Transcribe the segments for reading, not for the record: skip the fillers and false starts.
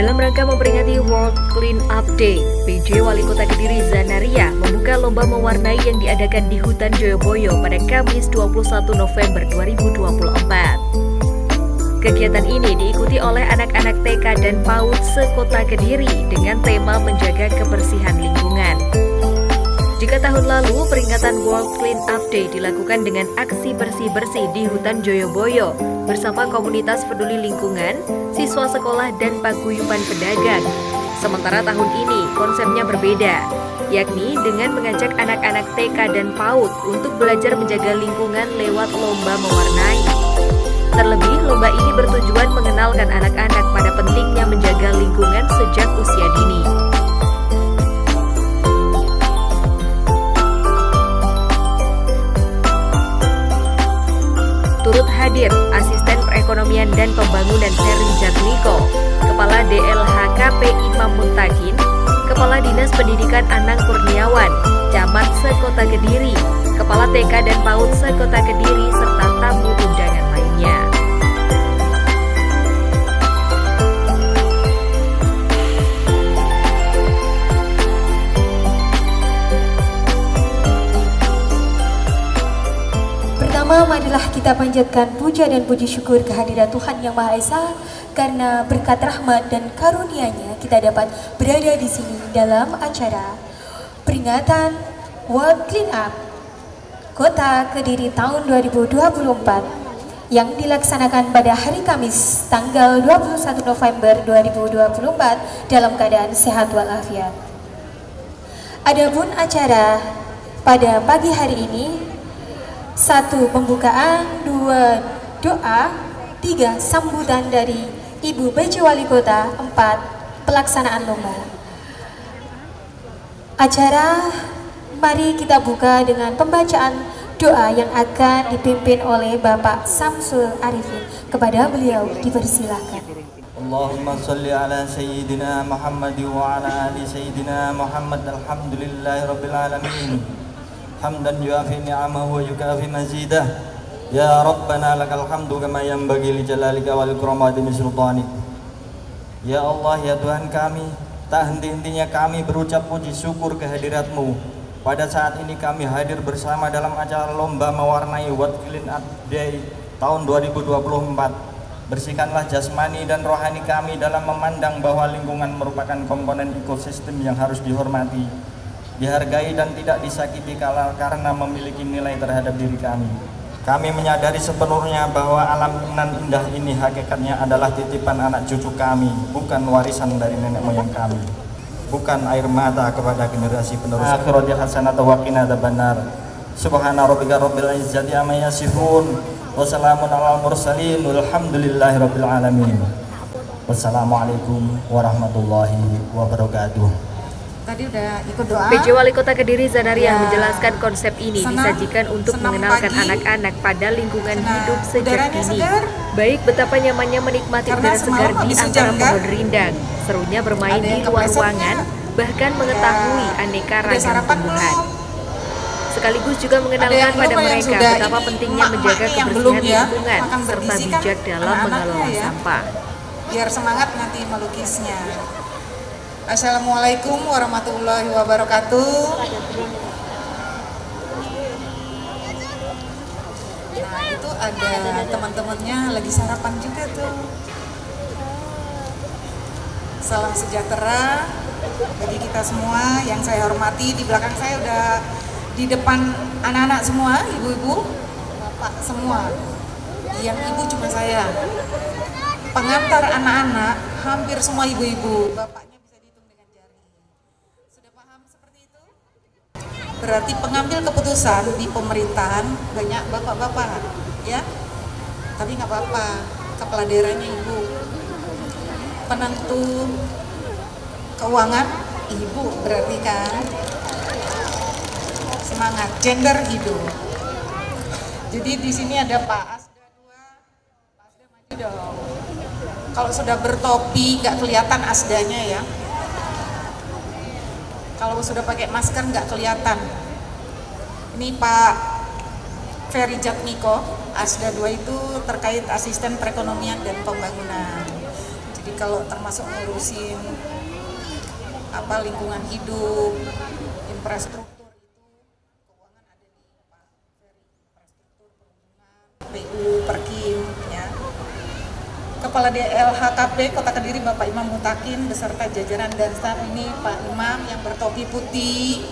Dalam rangka memperingati World Clean Up Day, PJ Wali Kota Kediri Zanaria membuka lomba mewarnai yang diadakan di Hutan Joyoboyo pada Kamis 21 November 2024. Kegiatan ini diikuti oleh anak-anak TK dan PAUD sekota Kediri dengan tema menjaga kebersihan lingkungan. Jika tahun lalu peringatan World Clean Up Day dilakukan dengan aksi bersih-bersih di Hutan Joyoboyo bersama komunitas peduli lingkungan, siswa sekolah dan paguyuban pedagang. Sementara tahun ini konsepnya berbeda, yakni dengan mengajak anak-anak TK dan PAUD untuk belajar menjaga lingkungan lewat lomba mewarnai. Terlebih, lomba ini bertujuan mengenalkan anak-anak pada pentingnya menjaga lingkungan sejak usia dini. Turut hadir Asisten Perekonomian dan Pembangunan Ferry Jatmiko, Kepala DLHKP Imam Muntakin, Kepala Dinas Pendidikan Anang Kurniawan, Camat Sekota Kediri, Kepala TK dan PAUD Sekota Kediri, serta tamu undangan lainnya. Pertama, marilah kita panjatkan puja dan puji syukur kehadirat Tuhan Yang Maha Esa, karena berkat rahmat dan karunia-Nya kita dapat berada di sini dalam acara peringatan World Clean Up Kota Kediri tahun 2024 yang dilaksanakan pada hari Kamis tanggal 21 November 2024 dalam keadaan sehat walafiat. Adapun acara pada pagi hari ini: 1. Pembukaan, 2. Doa, 3. Sambutan dari Ibu PJ Wali Kota, 4. Pelaksanaan lomba. Acara, mari kita buka dengan pembacaan doa yang akan dipimpin oleh Bapak Samsul Arifin. Kepada beliau dipersilakan. Allahumma salli ala Sayyidina Muhammad wa ala ali Sayyidina Muhammad. Alhamdulillahi Rabbil Alamin. Hamdan yuafi ni'amahu wa yukafi mazidah. Ya Rabbana lakal hamdu kama yanbaghi li jalalika wal ikramati min sultanik. Ya Allah, ya Tuhan kami, tak henti-hentinya kami berucap puji syukur kehadirat-Mu. Pada saat ini kami hadir bersama dalam acara lomba mewarnai World Clean Up Day tahun 2024. Bersihkanlah jasmani dan rohani kami dalam memandang bahwa lingkungan merupakan komponen ekosistem yang harus dihormati, dihargai dan tidak disakiti karena memiliki nilai terhadap diri kami. Kami menyadari sepenuhnya bahwa alam nan indah ini hakikatnya adalah titipan anak cucu kami, bukan warisan dari nenek moyang kami, bukan air mata kepada generasi penerus. Akhirati hasanata wa qina adzabannar. Subhana rabbika rabbil izzati amma yasifun wa salamun alal mursalin walhamdulillahi rabbil alamin. Wassalamualaikum warahmatullahi wabarakatuh. Tadi udah ikut doa. PJ Wali Kota Kediri Zanaria menjelaskan konsep ini disajikan untuk mengenalkan anak-anak pada lingkungan hidup sejak dini. Baik betapa nyamannya menikmati udara segar di antara pohon rindang, serunya bermain di luar ruangan, bahkan mengetahui aneka ragam tumbuhan. Sekaligus juga mengenalkan pada mereka betapa pentingnya menjaga kebersihan lingkungan serta bijak dalam mengelola sampah. Biar semangat nanti melukisnya. Assalamualaikum warahmatullahi wabarakatuh. Nah, itu ada teman-temannya lagi sarapan juga tuh. Salam sejahtera bagi kita semua yang saya hormati. Di belakang saya udah, di depan anak-anak semua, ibu-ibu, bapak semua. Yang ibu cuma saya. Pengantar anak-anak hampir semua ibu-ibu, bapaknya berarti pengambil keputusan di pemerintahan banyak bapak-bapak, ya. Tapi nggak apa-apa, kepala daerahnya ibu, penentu keuangan ibu, berarti kan semangat gender hidup. Jadi di sini ada Pak Asda 2, Pak Asda maju dong. Kalau sudah bertopi nggak kelihatan asdanya ya. Kalau sudah pakai masker nggak kelihatan. Ini Pak Ferry Jatmiko, Asda 2 itu terkait asisten perekonomian dan pembangunan. Jadi kalau termasuk ngurusin apa lingkungan hidup, infrastruktur itu keuangan ada di Pak Ferry, infrastruktur perhubungan, PU, Perkim, ya. Kepala DLHKP Kota Kediri Bapak Imam Mutakin beserta jajaran dan staf ini Pak Imam yang bertopi putih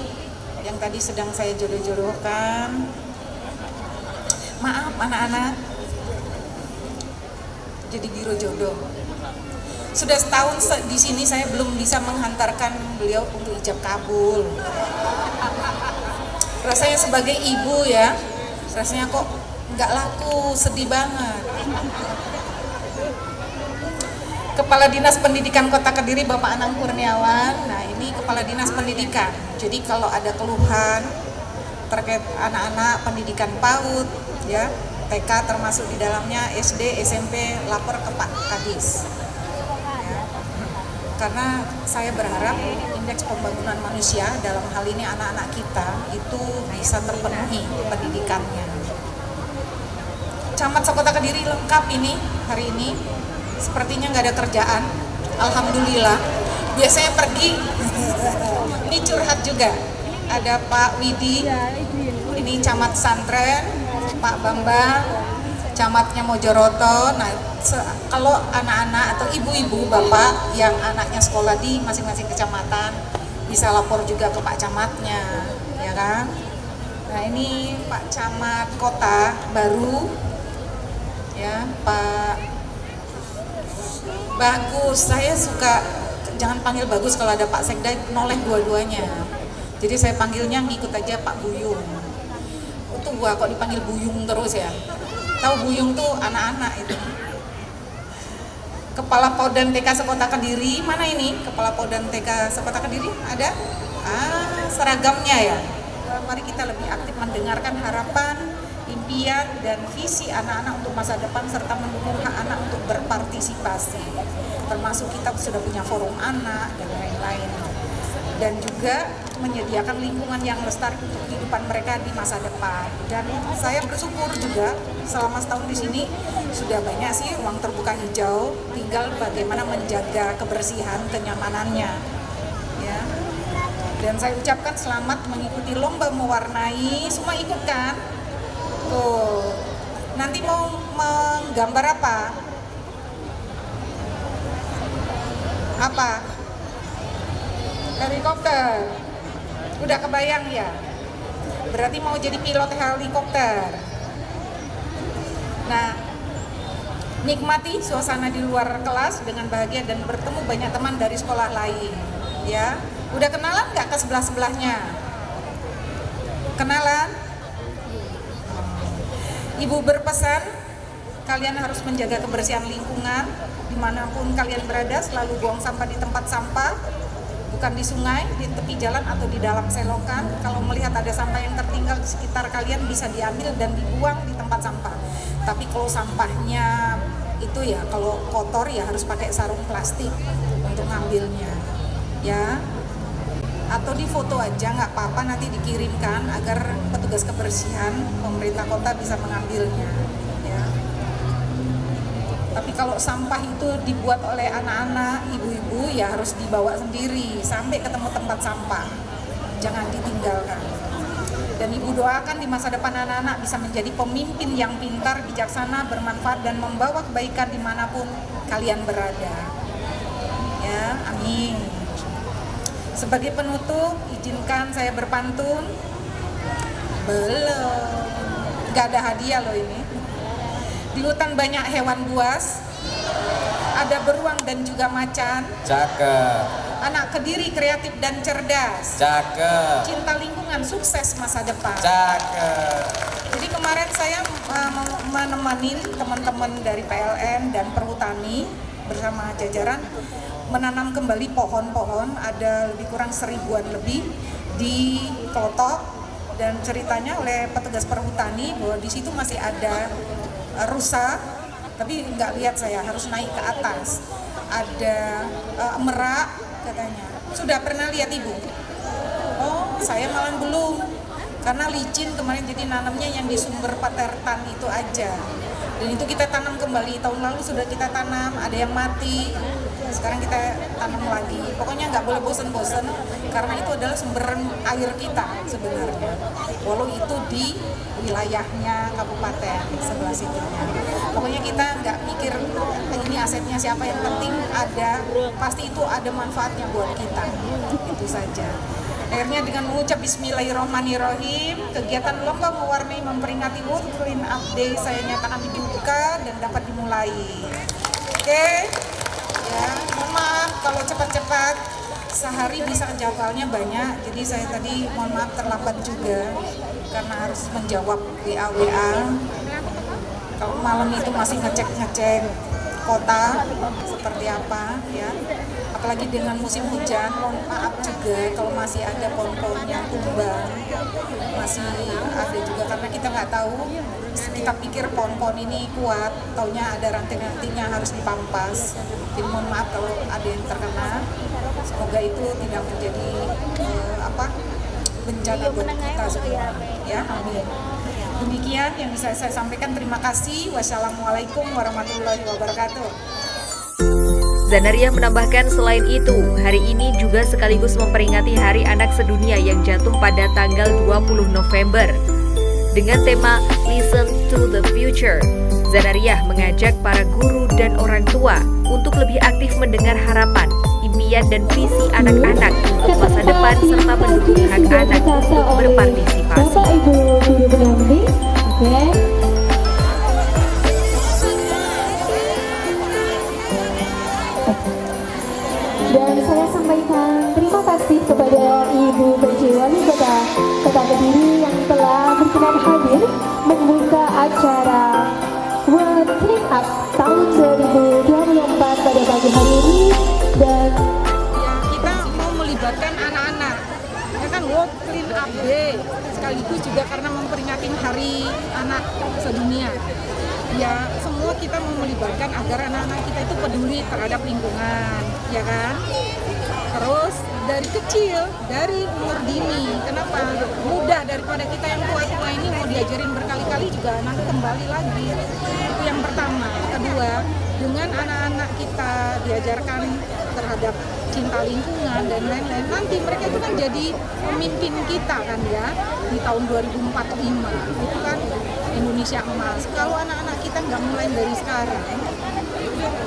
yang tadi sedang saya jodoh-jodohkan. Maaf anak-anak, jadi biro jodoh. Sudah setahun di sini saya belum bisa menghantarkan beliau untuk ijab kabul. Rasanya sebagai ibu ya, rasanya kok nggak laku, sedih banget. Kepala Dinas Pendidikan Kota Kediri Bapak Anang Kurniawan. Nah ini Kepala Dinas Pendidikan. Jadi kalau ada keluhan terkait anak-anak pendidikan PAUD, ya TK termasuk di dalamnya, SD, SMP, lapor ke Pak Kadis. Ya. Karena saya berharap indeks pembangunan manusia dalam hal ini anak-anak kita itu bisa terpenuhi pendidikannya. Camat Sekota Kediri lengkap ini hari ini. Sepertinya nggak ada kerjaan, alhamdulillah. Biasanya pergi, ini curhat juga. Ada Pak Widi, ini camat Santren, Pak Bambang, camatnya Mojoroto. Nah, kalau anak-anak atau ibu-ibu, bapak yang anaknya sekolah di masing-masing kecamatan bisa lapor juga ke Pak Camatnya, ya kan? Nah, ini Pak Camat Kota baru, ya Pak. Bagus, saya suka, jangan panggil Bagus kalau ada Pak Sekda noleh dua-duanya. Jadi saya panggilnya ngikut aja Pak Buyung. Itu gua kok dipanggil Buyung terus ya. Tahu Buyung tuh anak-anak itu. Kepala Poddan TK Sekota Kediri, mana ini? Kepala Poddan TK Sekota Kediri ada? Seragamnya ya. Mari kita lebih aktif mendengarkan harapan, impian dan visi anak-anak untuk masa depan serta mendukung hak anak untuk berpartisipasi. Termasuk kita sudah punya forum anak dan lain-lain. Dan juga menyediakan lingkungan yang lestari untuk kehidupan mereka di masa depan. Dan saya bersyukur juga selama setahun di sini sudah banyak sih ruang terbuka hijau, tinggal bagaimana menjaga kebersihan, kenyamanannya. Ya. Dan saya ucapkan selamat mengikuti lomba mewarnai, semua ikut kan? Tuh, nanti mau menggambar apa? Apa? Helikopter. Udah kebayang ya? Berarti mau jadi pilot helikopter. Nah, nikmati suasana di luar kelas dengan bahagia dan bertemu banyak teman dari sekolah lain. Ya, udah kenalan nggak ke sebelah-sebelahnya? Kenalan? Ibu berpesan, kalian harus menjaga kebersihan lingkungan, dimanapun kalian berada, selalu buang sampah di tempat sampah, bukan di sungai, di tepi jalan atau di dalam selokan. Kalau melihat ada sampah yang tertinggal di sekitar kalian bisa diambil dan dibuang di tempat sampah. Tapi kalau sampahnya itu ya, kalau kotor ya harus pakai sarung plastik untuk ngambilnya, ya. Atau di foto aja nggak apa-apa, nanti dikirimkan agar petugas kebersihan pemerintah kota bisa mengambilnya, ya. Tapi kalau sampah itu dibuat oleh anak-anak, ibu-ibu ya harus dibawa sendiri sampai ketemu tempat sampah, jangan ditinggalkan. Dan ibu doakan di masa depan anak-anak bisa menjadi pemimpin yang pintar, bijaksana, bermanfaat dan membawa kebaikan dimanapun kalian berada, ya, amin. Sebagai penutup, izinkan saya berpantun. Belum, gak ada hadiah loh ini. Di hutan banyak hewan buas, ada beruang dan juga macan. Cakep. Anak Kediri kreatif dan cerdas. Cakep. Cinta lingkungan, sukses masa depan. Cakep. Jadi kemarin saya menemani teman-teman dari PLN dan Perhutani bersama jajaran menanam kembali pohon-pohon, ada lebih kurang 1000-an lebih di Klotok, dan ceritanya oleh petugas Perhutani bahwa di situ masih ada rusa, tapi nggak lihat, saya harus naik ke atas. Ada merak katanya. Sudah pernah lihat ibu? Oh, saya malah belum, karena licin kemarin, jadi nanamnya yang di sumber Patertan itu aja. Dan itu kita tanam kembali, tahun lalu sudah kita tanam, ada yang mati. sekarang kita tanam lagi. Pokoknya nggak boleh bosen-bosen karena itu adalah sumber air kita sebenarnya. Walau itu di wilayahnya kabupaten sebelah situ. Pokoknya kita nggak mikir ini asetnya siapa, yang penting ada, pasti itu ada manfaatnya buat kita. Itu saja. Akhirnya dengan mengucap Bismillahirrahmanirrahim, kegiatan lomba mewarnai memperingati World Clean Up Day saya nyatakan dibuka dan dapat dimulai. Oke, ya, mohon maaf kalau cepat-cepat, sehari bisa jadwalnya banyak, jadi saya tadi mohon maaf terlambat juga karena harus menjawab WA. Kalau malam itu masih ngecek kota seperti apa ya. Apalagi dengan musim hujan, mohon maaf juga kalau masih ada pohon-pohon yang tumbang, masih ada juga karena kita nggak tahu, kita pikir pohon-pohon ini kuat, taunya ada ranting-rantingnya harus dipampas. Jadi mohon maaf kalau ada yang terkena, semoga itu tidak menjadi bencana buat kita semua ya, amin. Demikian yang bisa saya sampaikan, terima kasih. Wassalamualaikum warahmatullahi wabarakatuh. Zanariah menambahkan selain itu, hari ini juga sekaligus memperingati Hari Anak Sedunia yang jatuh pada tanggal 20 November. Dengan tema Listen to the Future, Zanariah mengajak para guru dan orang tua untuk lebih aktif mendengar harapan, impian dan visi anak-anak untuk masa depan serta mendukung hak anak untuk berpartisipasi. Bapak Ibu guru pendamping, oke. Dan saya sampaikan terima kasih kepada Ibu PJ Wali Kota Kediri yang telah berkenan hadir membuka acara World Clean Up tahun 2024 pada pagi hari ini. Dan Ya, kita mau melibatkan anak-anak, ya kan, World Clean Up Day, sekaligus juga karena memperingati Hari Anak Sedunia. Ya, semua kita mau melibatkan agar anak-anak kita itu peduli terhadap lingkungan, ya kan? Terus dari kecil, dari umur dini, kenapa? Mudah daripada kita yang tua-tua ini mau diajarin berkali-kali juga nanti kembali lagi. Itu yang pertama. Kedua, dengan anak-anak kita diajarkan terhadap cinta lingkungan dan lain-lain, nanti mereka itu kan jadi pemimpin kita kan ya, di tahun 2045 itu kan Indonesia emas. Kalau anak-anak kita nggak mulai dari sekarang,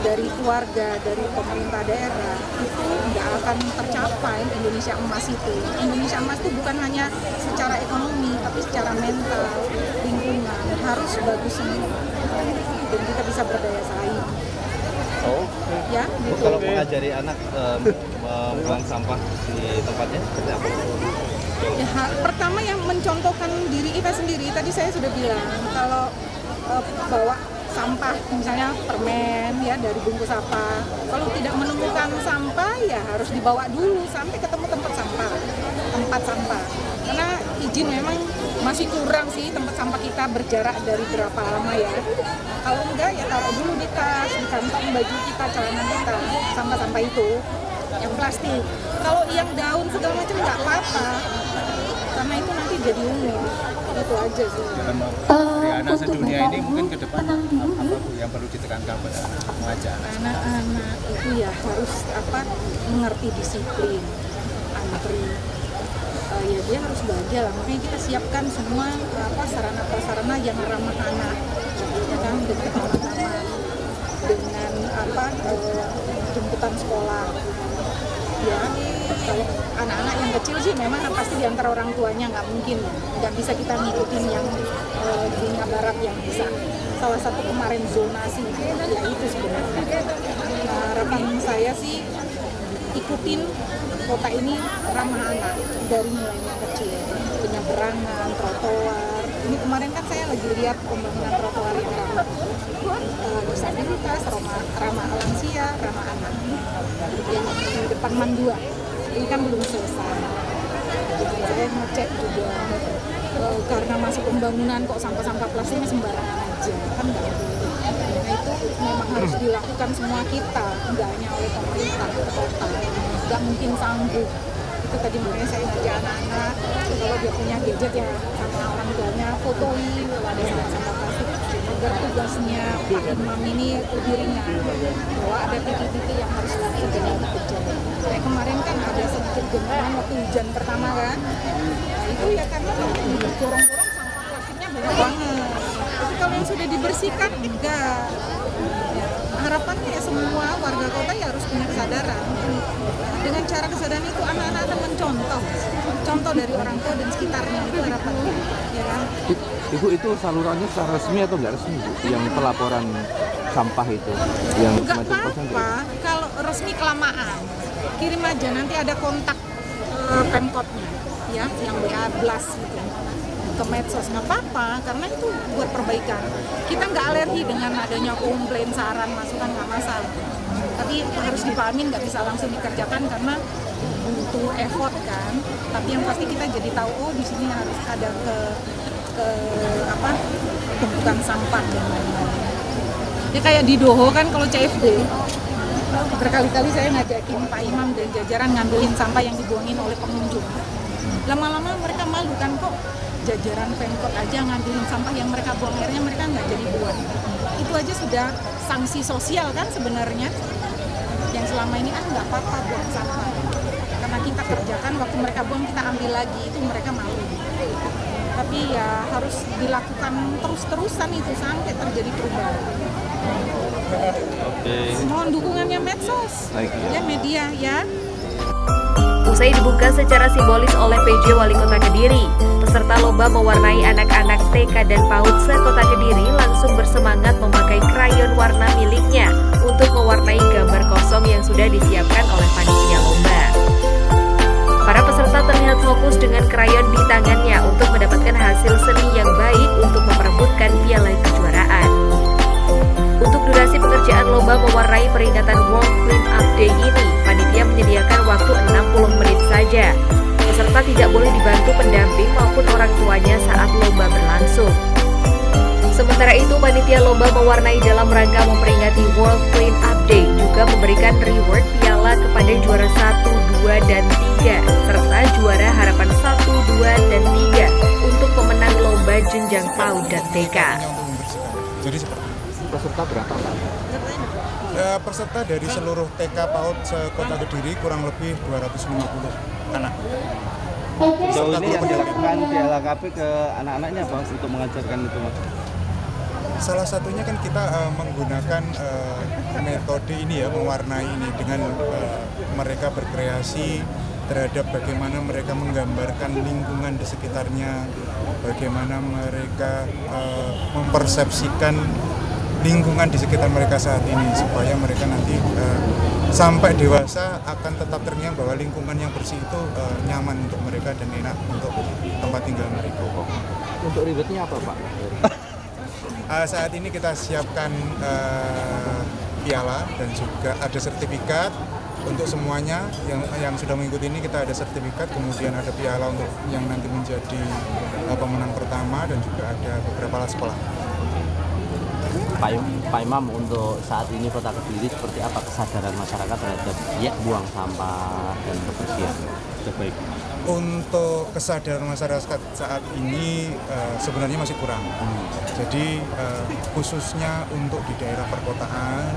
dari keluarga, dari pemerintah daerah, itu nggak akan tercapai Indonesia emas itu. Indonesia emas itu bukan hanya secara ekonomi, tapi secara mental, lingkungan harus bagus semua, dan kita bisa berdaya saing. Oh, Ya, gitu. kalau mengajari anak membuang sampah di tempatnya seperti apa? Ya, pertama yang mencontohkan diri kita sendiri, tadi saya sudah bilang kalau bawa sampah misalnya permen ya dari bungkus apa, kalau tidak menemukan sampah ya harus dibawa dulu sampai ketemu tempat sampah karena izin memang masih kurang sih tempat sampah kita berjarak dari berapa lama ya. Kalau enggak ya taruh dulu di tas, di kantong baju kita, celana kita, sampah-sampah itu yang plastik. Kalau yang daun segala macam nggak apa-apa, karena itu nanti jadi umur. Itu aja sih. Hari Anak Sedunia ini mungkin ke depan apa Bu yang perlu ditekankan pada mengajak Anak-anak itu ya harus mengerti disiplin, antri. Ya dia harus bahagia lah. Makanya kita siapkan semua sarana-prasarana yang ramah anak, ya kan, dengan taman-taman, dengan jemputan sekolah. Ya, kalau anak-anak yang kecil sih memang pasti di antara orang tuanya nggak bisa kita ngikutin yang dunia barat yang bisa. Salah satu kemarin zonasi ya itu sebenarnya. Nah, harapan saya sih ikutin kota ini ramah anak dari mulainya kecil, penyeberangan, trotoar. Ini kemarin kan saya lagi lihat pembangunan trotoar yang ramah disabilitas, ramah lansia, ramah anak. Yang di depan Mandua ini kan belum selesai. Saya ngecek juga karena masih pembangunan kok sampah-sampah plastiknya sembarangan aja, kan nggak boleh. Nah itu memang harus dilakukan semua kita, nggak hanya oleh pemerintah kota. Nggak mungkin sanggup. Itu tadi makanya saya ngajak anak-anak kalau dia punya gadget ya sama orang tuanya fotoin kalau ada sampah plastik agar tugasnya Pak Imam ini lebih ringan, bahwa ada titik-titik yang harus segera dikejar. Kayak kemarin kan ada sedikit genangan waktu hujan pertama kan, nah, itu ya karena gorong-gorong sampah plastiknya banyak banget. Tapi kalau yang sudah dibersihkan enggak. Ya, harapannya ya semua warga kota ya harus punya kesadaran. Dengan cara kesadaran itu anak-anak akan contoh dari orang tua dan sekitarnya, itu harapannya, ya kan? Ibu, itu salurannya secara resmi atau nggak resmi, Bu? Yang pelaporan sampah itu, yang Nggak semacam apa-apa, kalau resmi kelamaan kirim aja, nanti ada kontak Pemkotnya ya, yang WA Blast gitu ke medsos, nggak apa-apa, karena itu buat perbaikan. Kita nggak alergi dengan adanya komplain, saran, masukan, nggak masalah. Tapi harus dipahamin, nggak bisa langsung dikerjakan karena butuh effort kan. Tapi yang pasti kita jadi tahu, oh di sini harus ada ke tumpukan sampah dan lain-lain. Ya kayak di Doho kan kalau CFD, berkali-kali saya ngajakin Pak Imam dan jajaran ngambilin sampah yang dibuangin oleh pengunjung. Lama-lama mereka malu kan, kok jajaran Pemkot aja ngambilin sampah yang mereka buang, airnya mereka nggak jadi buang. Itu aja sudah sanksi sosial kan sebenarnya, yang selama ini nggak apa-apa buang sampah, karena kita kerjakan, waktu mereka buang kita ambil lagi, itu mereka malu. Tapi ya harus dilakukan terus-terusan itu sampai terjadi perubahan. Mohon dukungannya medsos, ya media ya. Usai dibuka secara simbolis oleh PJ Wali Kota Kediri, peserta lomba mewarnai anak-anak TK dan PAUD se-Kota Kediri langsung bersemangat memakai krayon warna miliknya untuk mewarnai gambar kosong yang sudah disiapkan oleh panitia lomba. Para peserta terlihat fokus dengan krayon di tangannya untuk mendapatkan hasil seni yang baik untuk memperebutkan piala kejuaraan. Untuk durasi pengerjaan lomba mewarnai peringatan World Clean Up Day ini, panitia menyediakan waktu 60 menit saja. Peserta tidak boleh dibantu pendamping maupun orang tuanya saat lomba berlangsung. Sementara itu, panitia lomba mewarnai dalam rangka memperingati World Clean Up Day juga memberikan reward piala kepada juara 1, 2, dan 3, serta juara harapan 1, 2, dan 3 untuk pemenang lomba jenjang PAUD dan TK. Jadi seperti peserta berapa, Pak? peserta dari seluruh TK PAUD se-Kota Kediri kurang lebih 250 anak. Sejauh ini yang dilakukan di LKP ke anak-anaknya Bang untuk mengajarkan itu, Mas? Salah satunya kan kita menggunakan metode ini ya, mewarnai ini dengan mereka berkreasi terhadap bagaimana mereka menggambarkan lingkungan di sekitarnya, bagaimana mereka mempersepsikan lingkungan di sekitar mereka saat ini, supaya mereka nanti sampai dewasa akan tetap terngiang bahwa lingkungan yang bersih itu nyaman untuk mereka dan enak untuk tempat tinggal mereka. Untuk ribetnya apa, Pak? Saat ini kita siapkan piala dan juga ada sertifikat untuk semuanya yang sudah mengikuti ini. Kita ada sertifikat, kemudian ada piala untuk yang nanti menjadi pemenang pertama, dan juga ada beberapa alat sekolah. Pak Imam, untuk saat ini Kota Kediri seperti apa kesadaran masyarakat terhadap buang sampah dan kebersihan? Baik. Untuk kesadaran masyarakat saat ini sebenarnya masih kurang. Jadi khususnya untuk di daerah perkotaan,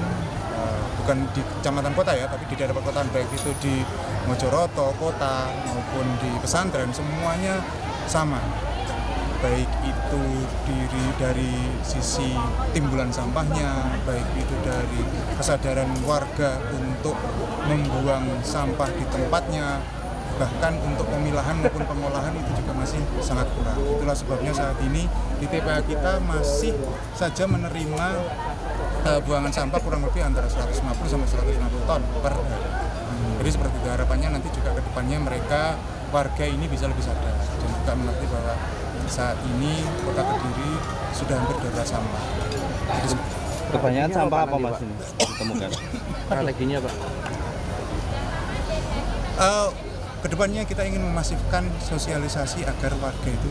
bukan di kecamatan kota ya, tapi di daerah perkotaan, baik itu di Mojoroto kota maupun di pesantren, semuanya sama. Baik itu dari sisi timbulan sampahnya, baik itu dari kesadaran warga untuk membuang sampah di tempatnya, bahkan untuk pemilahan maupun pengolahan itu juga masih sangat kurang. Itulah sebabnya saat ini di TPA kita masih saja menerima buangan sampah kurang lebih antara 150 sampai 150 ton per hari. Jadi seperti itu, harapannya nanti juga ke depannya mereka, warga ini bisa lebih sadar dan juga mengerti bahwa saat ini Kota Kediri sudah hampir darurat sampah. Jadi, Kebanyakan sampah apa, Mas, ini ditemukan? Strateginya, Pak? Kedepannya kita ingin memasifkan sosialisasi agar warga itu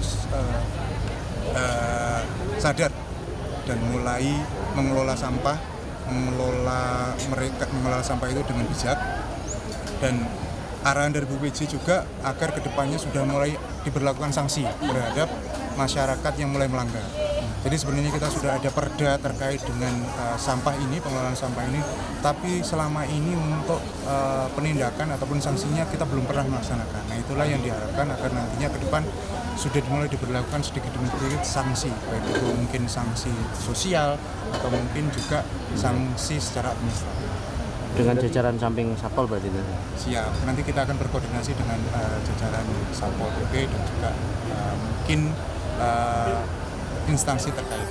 sadar dan mulai mengelola sampah, mengelola sampah itu dengan bijak, dan arahan dari BPJ juga agar kedepannya sudah mulai diberlakukan sanksi terhadap masyarakat yang mulai melanggar. Jadi sebenarnya kita sudah ada perda terkait dengan sampah ini, pengelolaan sampah ini, tapi selama ini untuk penindakan ataupun sanksinya kita belum pernah melaksanakan. Nah itulah yang diharapkan agar nantinya ke depan sudah mulai diberlakukan sedikit demi sedikit sanksi, baik itu mungkin sanksi sosial atau mungkin juga sanksi secara administratif. Dengan jajaran samping Satpol berarti itu? Siap, nanti kita akan berkoordinasi dengan jajaran Satpol PP dan juga mungkin instansi terkait.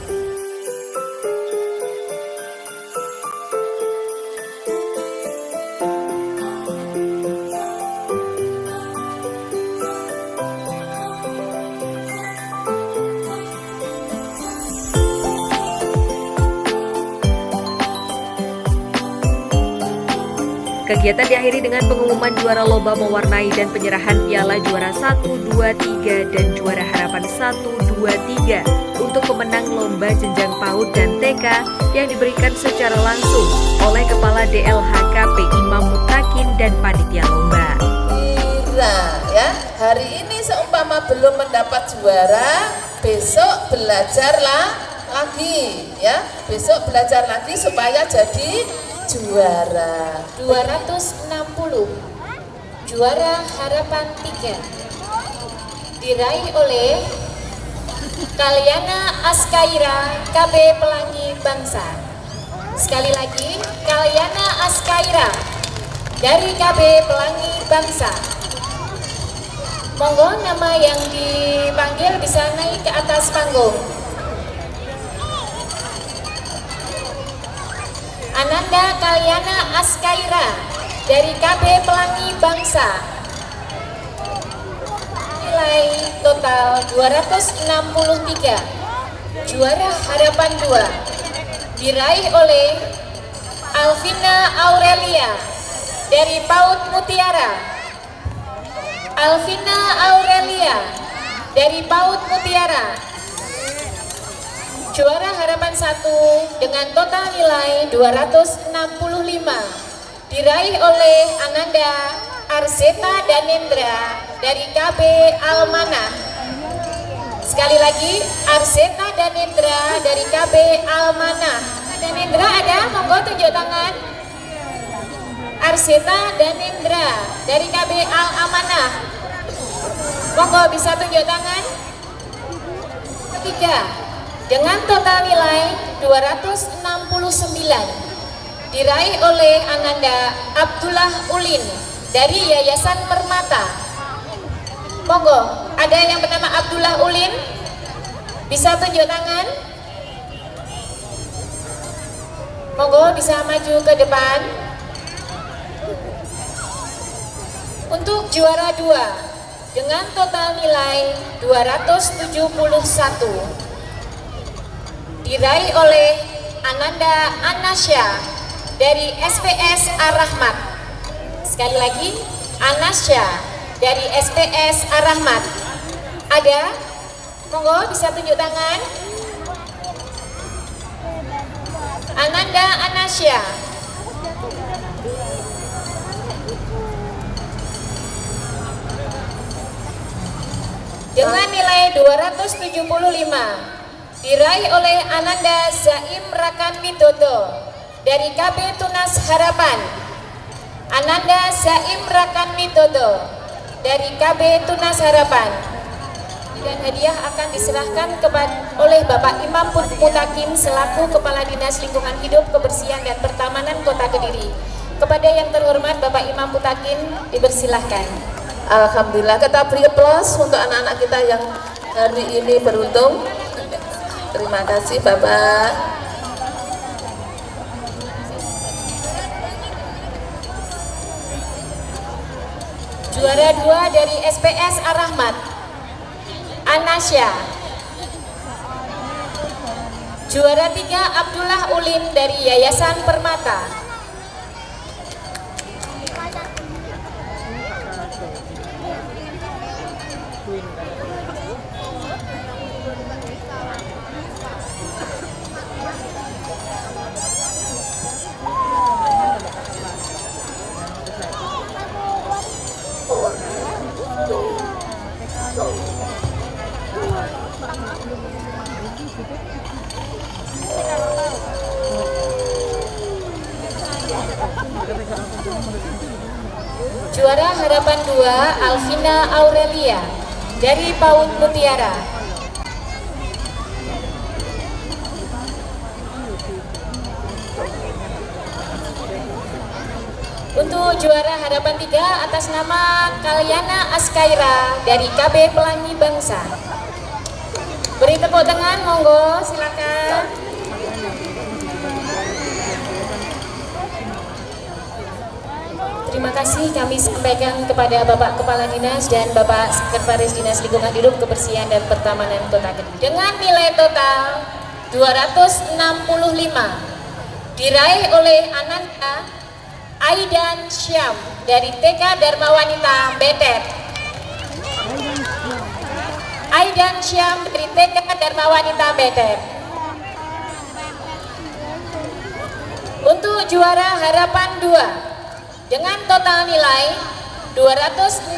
Kegiatan diakhiri dengan pengumuman juara lomba mewarnai dan penyerahan piala juara 1, 2, 3 dan juara harapan 1, 2, 3 untuk pemenang lomba jenjang PAUD dan TK yang diberikan secara langsung oleh Kepala DLHKP Imam Mutakin dan panitia lomba. Ya, hari ini seumpama belum mendapat juara, besok belajarlah lagi ya. Besok belajar lagi supaya jadi juara. 260 juara harapan 3 diraih oleh Kalyana Askaira KB Pelangi Bangsa. Sekali lagi, Kalyana Askaira dari KB Pelangi Bangsa. Monggo nama yang dipanggil bisa naik ke atas panggung. Ananda Kalyana Askaira dari KB Pelangi Bangsa. Nilai total 263. Juara harapan 2 diraih oleh Alvina Aurelia dari PAUD Mutiara. Alvina Aurelia dari PAUD Mutiara. Juara harapan 1 dengan total nilai 265 diraih oleh Ananda Arseta Danendra dari KB Almanah. Sekali lagi, Arseta Danendra dari KB Almanah. Danendra ada? Monggo tunjuk tangan. Arseta Danendra dari KB Al-Amanah. Monggo bisa tunjuk tangan. Ketiga, dengan total nilai 269 diraih oleh Ananda Abdullah Ulin dari Yayasan Permata. Monggo, ada yang bernama Abdullah Ulin? Bisa tunjuk tangan? Monggo bisa maju ke depan. Untuk juara 2 dengan total nilai 271 diraih oleh Ananda Anasya dari SPS Ar-Rahmat. Sekali lagi, Anasya dari SPS Ar-Rahmat. Ada? Monggo bisa tunjuk tangan. Ananda Anasya. Dengan nilai 275 diraih oleh Ananda Zaim Rakan Widodo dari KB Tunas Harapan. Ananda Zaim Rakan Widodo dari KB Tunas Harapan. Dan hadiah akan diserahkan oleh Bapak Imam Mutakin selaku Kepala Dinas Lingkungan Hidup, Kebersihan dan Pertamanan Kota Kediri. Kepada yang terhormat Bapak Imam Mutakin dipersilahkan. Alhamdulillah, kita beri aplaus untuk anak-anak kita yang hari ini beruntung. Terima kasih Bapak. Juara 2 dari SPS Ar-Rahmat, Anasya. Juara 3 Abdullah Ulin dari Yayasan Permata. Juara Harapan 2 Alvina Aurelia dari PAUD Mutiara. Untuk juara Harapan 3 atas nama Kalyana Askaira dari KB Pelangi Bangsa. Beri tepuk tangan, monggo, silakan. Terima kasih kami sampaikan kepada Bapak Kepala Dinas dan Bapak Sekretaris Dinas Lingkungan Hidup, Kebersihan dan Pertamanan Kota Kediri. Dengan nilai total 265 diraih oleh Ananda Aidan Syam dari TK Dharma Wanita Betet. Aidan Syam dari TK Dharma Wanita Betet. Untuk juara Harapan 2 dengan total nilai 269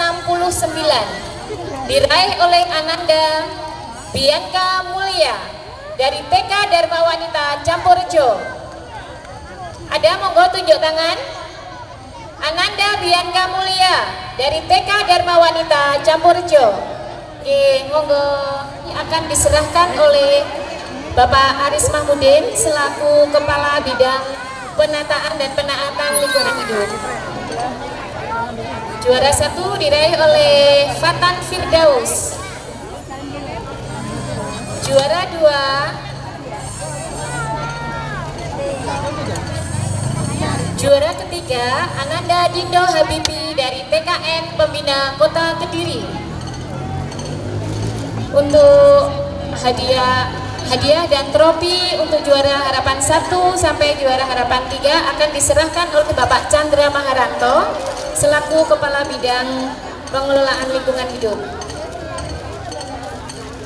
diraih oleh Ananda Bianca Mulia dari TK Dharma Wanita Campurjo. Ada monggo tunjuk tangan. Ananda Bianca Mulia dari TK Dharma Wanita Campurjo. Oke, monggo akan diserahkan oleh Bapak Aris Mahmudin selaku Kepala Bidang Penataan dan Penaatan Lingkungan Hidup. Juara 1 diraih oleh Fatan Firdaus. Juara 2 juara ketiga Ananda Dindo Habibi dari TKN Pembina Kota Kediri. Untuk hadiah dan trofi untuk juara Harapan 1 sampai juara Harapan 3 akan diserahkan oleh Bapak Chandra Maharanto selaku Kepala Bidang Pengelolaan Lingkungan Hidup.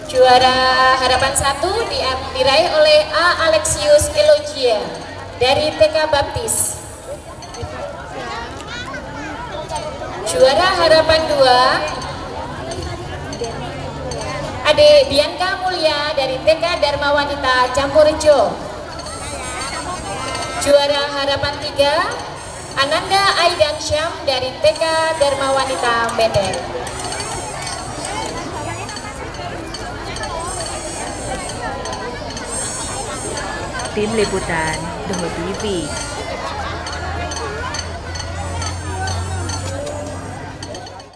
Juara Harapan 1 diraih oleh A. Alexius Elogia dari TK Baptis. Juara Harapan 2 Ade Bianca Mulia dari TK Dharma Wanita Campurjo. Juara Harapan 3 Ananda Aidan Syam dari TK Dharma Wanita Betet. Tim Liputan Doho TV.